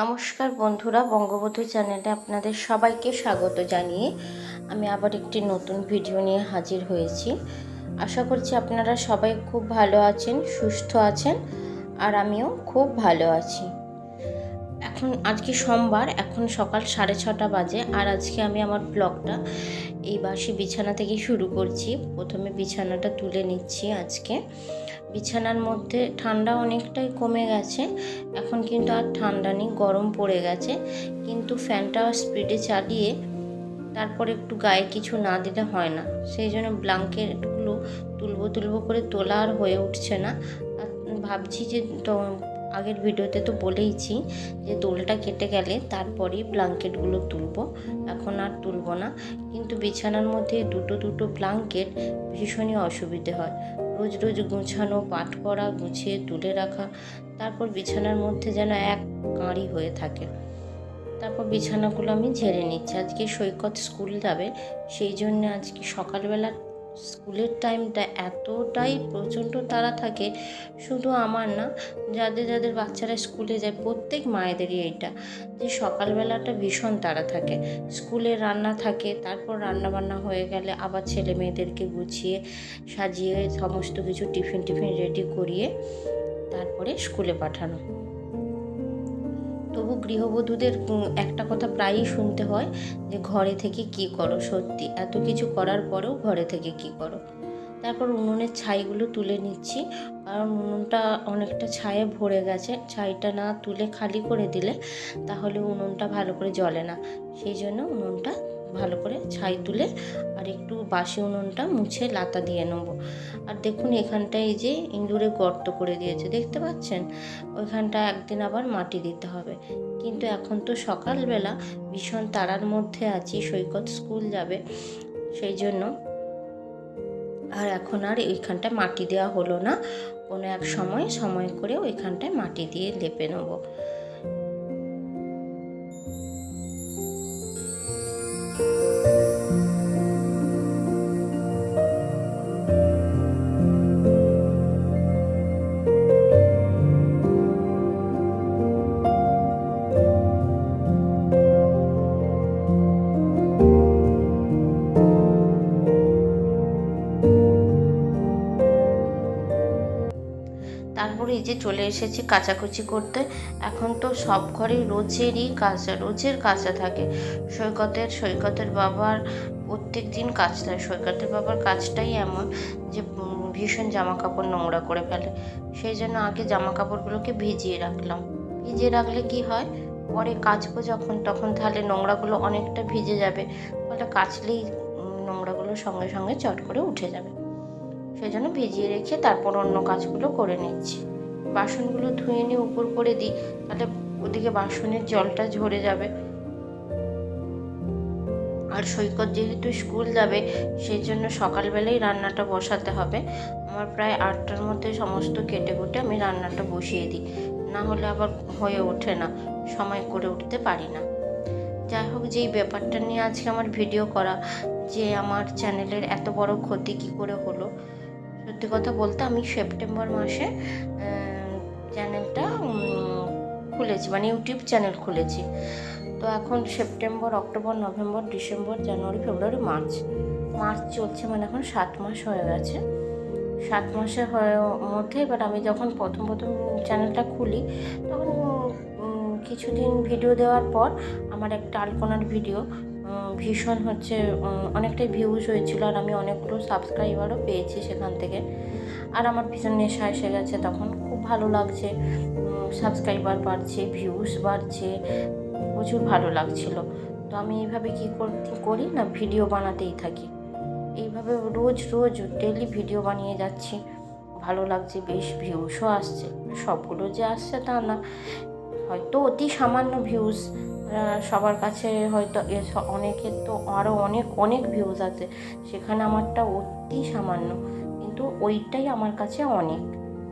নমস্কার বন্ধুরা, বঙ্গবধূ চ্যানেলে আপনাদের সবাইকে স্বাগত জানিয়ে আমি আবার একটি নতুন ভিডিও নিয়ে হাজির হয়েছি। আশা করছি আপনারা সবাই খুব ভালো আছেন, সুস্থ আছেন, আর আমিও খুব ভালো আছি। আজকে সোমবার, এখন সকাল 6:30 বাজে, আর আজকে আমি আমার ব্লগটা এই বাসি বিছানা থেকে শুরু করছি। প্রথমে বিছানাটা তুলে নিচ্ছি। আজকে বিছানার মধ্যে ঠান্ডা অনেকটাই কমে গেছে, এখন কিন্তু আর ঠান্ডা নেই, গরম পড়ে গেছে, কিন্তু ফ্যানটা স্পিডে চালিয়ে তারপরে একটু গায়ে কিছু না দিলে হয় না। সেই জন্য ব্ল্যাঙ্কেটগুলো তুলবো করে তোলা আর হয়ে উঠছে না। আর ভাবছি যে আগের ভিডিওতে তো বলেইছি যে দোলটা কেটে গেলে তারপরেই ব্ল্যাঙ্কেটগুলো তুলবো, এখন আর তুলবো না। কিন্তু বিছানার মধ্যে দুটো ব্ল্যাঙ্কেট ভীষণই অসুবিধে হয়। রোজ গুছানো, পাট করা, গুছিয়ে তুলে রাখা, তারপর বিছানার মধ্যে যেন এক কাঁড়ি হয়ে থাকে। তারপর বিছানাগুলো আমি ঝেড়ে নিচ্ছি। আজকে সৈকত স্কুল যাবে, সেই জন্য আজকে সকালবেলা স্কুলের টাইমটা এতটাই প্রচণ্ড তাড়া থাকে। শুধু আমার না, যাদের বাচ্চারা স্কুলে যায় প্রত্যেক মায়েদেরই এইটা, যে সকালবেলাটা ভীষণ তাড়া থাকে। স্কুলে রান্না থাকে, তারপর রান্নাবান্না হয়ে গেলে আবার ছেলে মেয়েদেরকে গুছিয়ে সাজিয়ে সমস্ত কিছু টিফিন রেডি করিয়ে তারপরে স্কুলে পাঠানো। তবু গৃহবধূদের একটা কথা প্রায়ই শুনতে হয় যে ঘরে থেকে কি করো। সত্যি, এত কিছু করার পরেও ঘরে থেকে কি করো। তারপর উনুনের ছাইগুলো তুলে নিচ্ছি, কারণ উনুনটা অনেকটা ছায়ে ভরে গেছে। ছাইটা না তুলে খালি করে দিলে তাহলে উনুনটা ভালো করে জ্বলে না। সেই জন্য উনুনটা ভালো করে ছাই তুলে আর একটু বাসি উনুনটা মুছে লাতা দিয়ে নেবো। আর দেখুন, এখানটায় এই যে ইঁদুরে গর্ত করে দিয়েছে, দেখতে পাচ্ছেন? ওইখানটা একদিন আবার মাটি দিতে হবে। কিন্তু এখন তো সকালবেলা ভীষণ তাড়ার মধ্যে আছি, সৈকত স্কুল যাবে, সেই জন্য আর এখন আর ওইখানটায় মাটি দেওয়া হলো না। কোনো এক সময় করে ওইখানটায় মাটি দিয়ে লেপে নেবো। তারপরে এই যে চলে এসেছি কাচাকুচি করতে। এখন তো সব ঘরেই রোজের কাচা থাকে। সৈকতের বাবার প্রত্যেক দিন কাচতে হয়। সৈকতের বাবার কাজটাই এমন যে ভীষণ জামা কাপড় নোংরা করে ফেলে। সেই জন্য আগে জামা কাপড়গুলোকে ভিজিয়ে রাখলাম। ভিজিয়ে রাখলে কি হয়, পরে কাচবো যখন, তখন তাহলে নোংরাগুলো অনেকটা ভিজে যাবে, ফলে কাচলেই নোংরাগুলো সঙ্গে চট করে উঠে যাবে। সেই জন্য ভিজিয়ে রেখে তারপর অন্য কাজগুলো করে নিচ্ছি। বাসনগুলো ধুয়ে নিয়ে উপর করে দিই, তাহলে ওদিকে বাসনের জলটা ঝরে যাবে। আর সৈকত যেহেতু স্কুল যাবে, সেই জন্য সকালবেলাই রান্নাটা বসাতে হবে। আমার প্রায় 8টার মধ্যে সমস্ত কেটে কুটে আমি রান্নাটা বসিয়ে দিই, না হলে আবার হয়ে ওঠে না, সময় করে উঠতে পারি না। যাই হোক, যেই ব্যাপারটা নিয়ে আজকে আমার ভিডিও করা, যে আমার চ্যানেলের এত বড় ক্ষতি কি করে হলো। সত্যি কথা বলতে, আমি সেপ্টেম্বর মাসে চ্যানেলটা খুলেছি, মানে ইউটিউব চ্যানেল খুলেছি। তো এখন সেপ্টেম্বর, অক্টোবর, নভেম্বর, ডিসেম্বর, জানুয়ারি, ফেব্রুয়ারি, মার্চ চলছে, মানে এখন 7 মাস হয়ে গেছে। 7 মাসের মধ্যে এবার আমি যখন প্রথম চ্যানেলটা খুলি, তখন কিছুদিন ভিডিও দেওয়ার পর আমার একটা আলপনার ভিডিও ভীষণ অনেকটাই ভিউজ হয়েছিল, আর আমি অনেকগুলো সাবস্ক্রাইবারও পেয়েছি সেখান থেকে। আর আমার ভীষণ নেশা এসে গেছে, তখন খুব ভালো লাগছে, সাবস্ক্রাইবার বাড়ছে, ভিউজ বাড়ছে, প্রচুর ভালো লাগছিল। তো আমি এইভাবে কী করি না, ভিডিও বানাতেই থাকি। এইভাবে রোজ ডেলি ভিডিও বানিয়ে যাচ্ছি। ভালো লাগছে, বেশ ভিউজও আসছে। সবগুলো যে আসছে তা না, হয়তো অতি সামান্য ভিউজ, সবার কাছে হয়তো অনেকের তো আরও অনেক ভিউজ আছে, সেখানে আমারটা অতি সামান্য, কিন্তু ওইটাই আমার কাছে অনেক।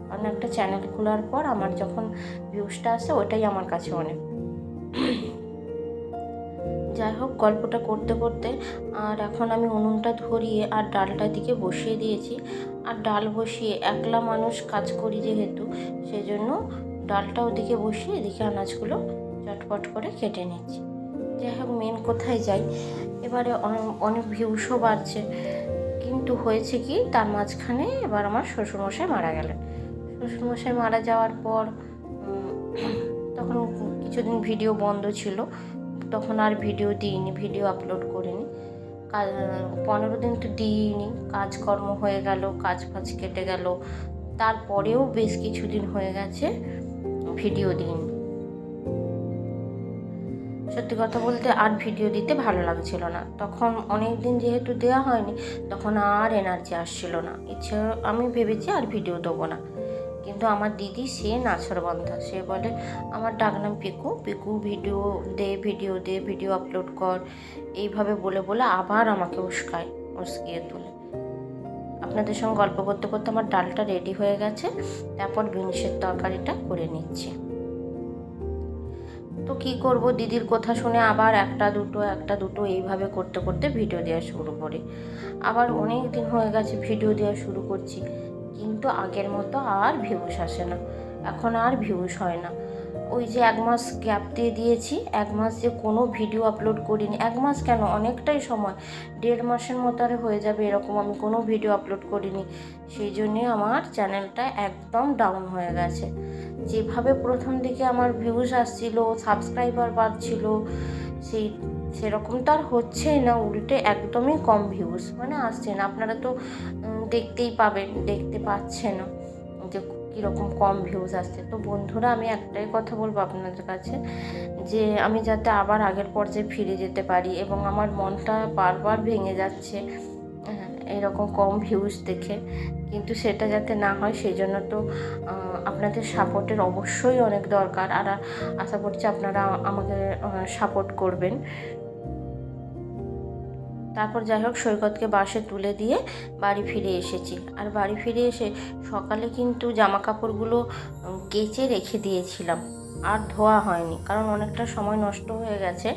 কারণ একটা চ্যানেল খোলার পর আমার যখন ভিউজটা আসে, ওইটাই আমার কাছে অনেক। যাই হোক, গল্পটা করতে আর এখন আমি উনুনটা ধরিয়ে আর ডালটা দিকে বসিয়ে দিয়েছি। আর ডাল বসিয়ে একলা মানুষ কাজ করি যেহেতু, সেজন্য ডালটা ওদিকে বসিয়ে এদিকে আনাজগুলো চটপট করে কেটে নিচ্ছি। যাই হোক, মেন কোথায় যাই, এবারে অনেক ভিউসও বাড়ছে, কিন্তু হয়েছে কি তার মাঝখানে এবার আমার শ্বশুরমশাই মারা গেলেন। শ্বশুরমশাই মারা যাওয়ার পর তখন কিছুদিন ভিডিও বন্ধ ছিল, তখন আর ভিডিও দিইনি, ভিডিও আপলোড করিনি। 15 দিন তো দিইনি, কাজকর্ম হয়ে গেল, কাজ ফাজ কেটে গেল, তারপরেও বেশ কিছুদিন হয়ে গেছে ভিডিও দিইনি। সত্যি কথা বলতে আর ভিডিও দিতে ভালো লাগছিল না, তখন অনেক দিন যেহেতু দেওয়া হয়নি, তখন আর এনার্জি আসছিল না, আমি ভেবেছি আর ভিডিও দেবো না। কিন্তু আমার দিদি সে নাছরবান্ধা, সে বলে, আমার ডাকনাম পিকু, পিকু ভিডিও দে, ভিডিও আপলোড কর, এইভাবে বলে বলে আবার আমাকে উস্কিয়ে তোলে। আপনাদের সঙ্গে গল্প করতে করতে আমার ডালটা রেডি হয়ে গেছে, তারপর বিনসের তরকারিটা করে নিচ্ছি। তো কি করব, দিদির কথা শুনে আবার একটা দুটো এইভাবে করতে করতে ভিডিও দেওয়া শুরু করি। আবার অনেক দিন হয়ে গেছে ভিডিও দেওয়া শুরু করছি, কিন্তু আগের মতো আর ভিউস আসে না, এখন আর ভিউস হয় না। ওই যে 1 মাস গ্যাপ দিয়ে দিয়েছি, 1 মাস যে কোনো ভিডিও আপলোড করিনি, 1 মাস কেন, অনেকটাই সময়, 1.5 মাসের মতো আর হয়ে যাবে এরকম আমি কোনো ভিডিও আপলোড করিনি। সেই জন্যে আমার চ্যানেলটা একদম ডাউন হয়ে গেছে। যেভাবে প্রথম দিকে আমার ভিউজ আসছিল, সাবস্ক্রাইবার বাড়ছিল, সেরকম তো আর হচ্ছেই না, উল্টে একদমই কম ভিউজ মানে আসছে না। আপনারা তো দেখতে পাচ্ছেন যে কীরকম কম ভিউজ আসছে। তো বন্ধুরা, আমি একটাই কথা বলবো আপনাদের কাছে, যে আমি যাতে আবার আগের পর্যায়ে ফিরে যেতে পারি, এবং আমার মনটা বারবার ভেঙে যাচ্ছে এরকম কম ভিউজ দেখে, কিন্তু সেটা যাতে না হয় সেই জন্য তো আপনাদের সাপোর্টের অবশ্যই অনেক দরকার, আর আশা করছি আপনারা আমাকে সাপোর্ট করবেন। তারপর যাই হোক, সৈকতকে বাসে তুলে দিয়ে বাড়ি ফিরে এসেছি। আর বাড়ি ফিরে এসে সকালে কিন্তু জামা কাপড়গুলো কেচে রেখে দিয়েছিলাম, আর ধোয়া হয়নি, কারণ অনেকটা সময় নষ্ট হয়ে গেছে।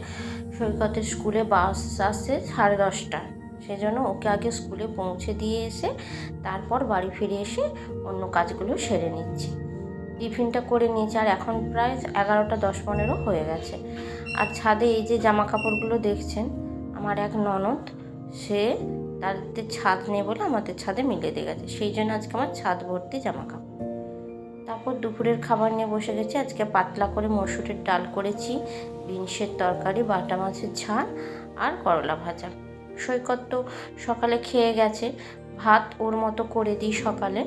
সৈকতের স্কুলে বাস আসছে 10:30টায়, সেজন্য ওকে আগে স্কুলে পৌঁছে দিয়ে এসে তারপর বাড়ি ফিরে এসে অন্য কাজগুলো সেরে নিচ্ছি। টিফিনটা করে নিয়েছি, আর এখন প্রায় 11টা 10-15 হয়ে গেছে। আর ছাদে এই যে জামা কাপড়গুলো দেখছেন, আমার এক ননদ, সে তাদের ছাদ নেই বলে আমাদের ছাদে মিলে দিয়ে গেছে, সেই জন্য আজকে আমার ছাদ ভর্তি জামা কাপড়। তারপর দুপুরের খাবার নিয়ে বসে গেছি। আজকে পাতলা করে মসুরের ডাল করেছি, বিনসের তরকারি, বাটা মাছের ঝাল আর করলা ভাজা। সৈকত তো সকালে খেয়ে গেছে, ভাত ওর মতো করে দিই সকালে,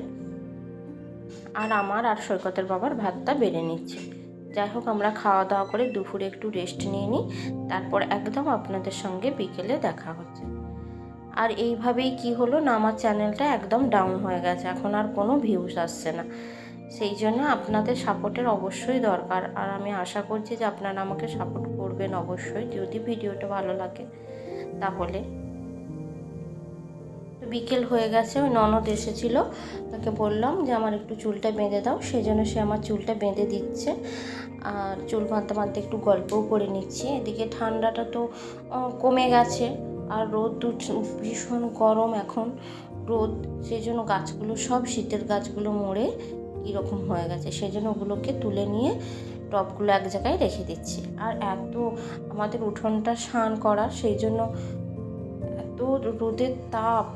আর আমার আর সৈকতের বাবার ভাতটা বেড়ে নিচ্ছি। যাই হোক, আমরা খাওয়া দাওয়া করে দুপুরে একটু রেস্ট নিয়ে নিই, তারপর একদম আপনাদের সঙ্গে বিকেলে দেখা হচ্ছে। আর এইভাবেই কি হলো না, আমার চ্যানেলটা একদম ডাউন হয়ে গেছে, এখন আর কোনো ভিউজ আসছে না। সেই জন্য আপনাদের সাপোর্টের অবশ্যই দরকার, আর আমি আশা করছি যে আপনারা আমাকে সাপোর্ট করবেন অবশ্যই, যদি ভিডিওটা ভালো লাগে তাহলে। তো বিকেল হয়ে গেছে, ওই ননদ এসেছিলো, তাকে বললাম যে আমার একটু চুলটা বেঁধে দাও, সেই জন্য সে আমার চুলটা বেঁধে দিচ্ছে। আর চুল বাঁধতে বাঁধতে একটু গল্পও করে নিচ্ছি। এদিকে ঠান্ডাটা তো কমে গেছে, আর রোদ ভীষণ গরম এখন রোদ, সেই জন্য গাছগুলো সব শীতের গাছগুলো মরে কীরকম হয়ে গেছে, সেই জন্য ওগুলোকে তুলে নিয়ে টবগুলো এক জায়গায় রেখে দিচ্ছি। আর এত আমাদের উঠোনটা স্নান করা, সেই জন্য এত রোদের তাপ,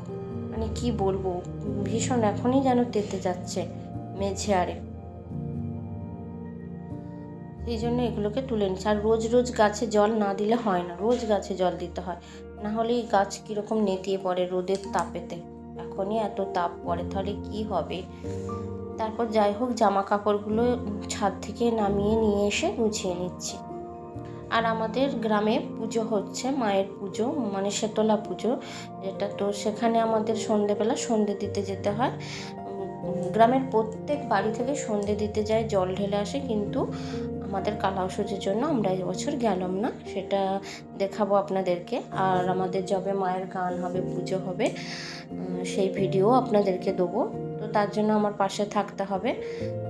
মানে কি বলবো, ভীষণ এখনই যেন তেতে যাচ্ছে মেঝে আরে, সেই জন্য এগুলোকে তুলে নিচ্ছি। আর রোজ রোজ গাছে জল না দিলে হয় না, রোজ গাছে জল দিতে হয়, না হলে এই গাছ কীরকম নেতিয়ে পড়ে রোদের তাপেতে, এখনই এত তাপ পড়ে, তাহলে কি হবে। তারপর যাই হোক, জামা কাপড়গুলো ছাদ থেকে নামিয়ে নিয়ে এসে গুছিয়ে নিচ্ছি। আর আমাদের গ্রামে পুজো হচ্ছে, মায়ের পুজো, মানে শীতলা পুজো যেটা, তো সেখানে আমাদের সন্ধেবেলা সন্ধে দিতে যেতে হয়। গ্রামের প্রত্যেক বাড়ি থেকে সন্ধে দিতে যায়, জল ঢেলে আসে, কিন্তু আমাদের কালাউসুজের জন্য আমরা এবছর গেলাম না, সেটা দেখাবো আপনাদেরকে। আর আমাদের যবে মায়ের গান হবে, পুজো হবে, সেই ভিডিও আপনাদেরকে দেবো, তো তার জন্য আমার পাশে থাকতে হবে।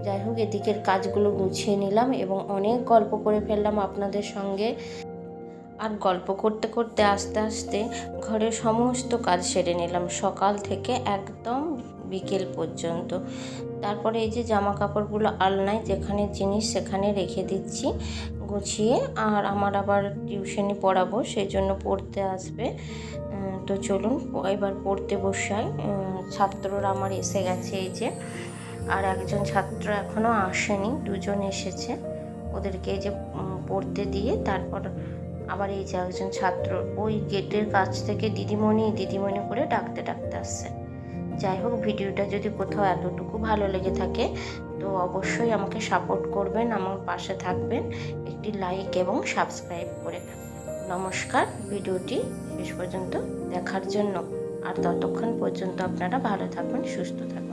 যাই হোক, এদিকের কাজগুলো গুছিয়ে নিলাম এবং অনেক গল্প করে ফেললাম আপনাদের সঙ্গে। আর গল্প করতে করতে আস্তে আস্তে ঘরের সমস্ত কাজ সেরে নিলাম, সকাল থেকে একদম বিকেল পর্যন্ত। তারপরে এই যে জামা কাপড়গুলো আলনায় যেখানে জিনিস সেখানে রেখে দিচ্ছি, গুছিয়ে, আর আমার আবার টিউশনি পড়াবো, সেই জন্য পড়তে আসবে। তো চলুন এবার পড়তে বসাই। ছাত্ররা আমার এসে গেছে, এই যে। আর একজন ছাত্র এখনও আসেনি, দুজন এসেছে। ওদেরকে এই যে পড়তে দিয়ে তারপর আবার এই যে একজন ছাত্র ওই গেটের কাছ থেকে দিদিমণি দিদিমণি করে ডাকতে ডাকতে আসছে। যাই হোক, ভিডিওটা যদি কোথাও এতটুকু ভালো লেগে থাকে তো অবশ্যই আমাকে সাপোর্ট করবেন, আমার পাশে থাকবেন একটি লাইক এবং সাবস্ক্রাইব করে। নমস্কার, ভিডিওটি শেষ পর্যন্ত দেখার জন্য। আর ততক্ষণ পর্যন্ত আপনারা ভালো থাকবেন, সুস্থ থাকবেন।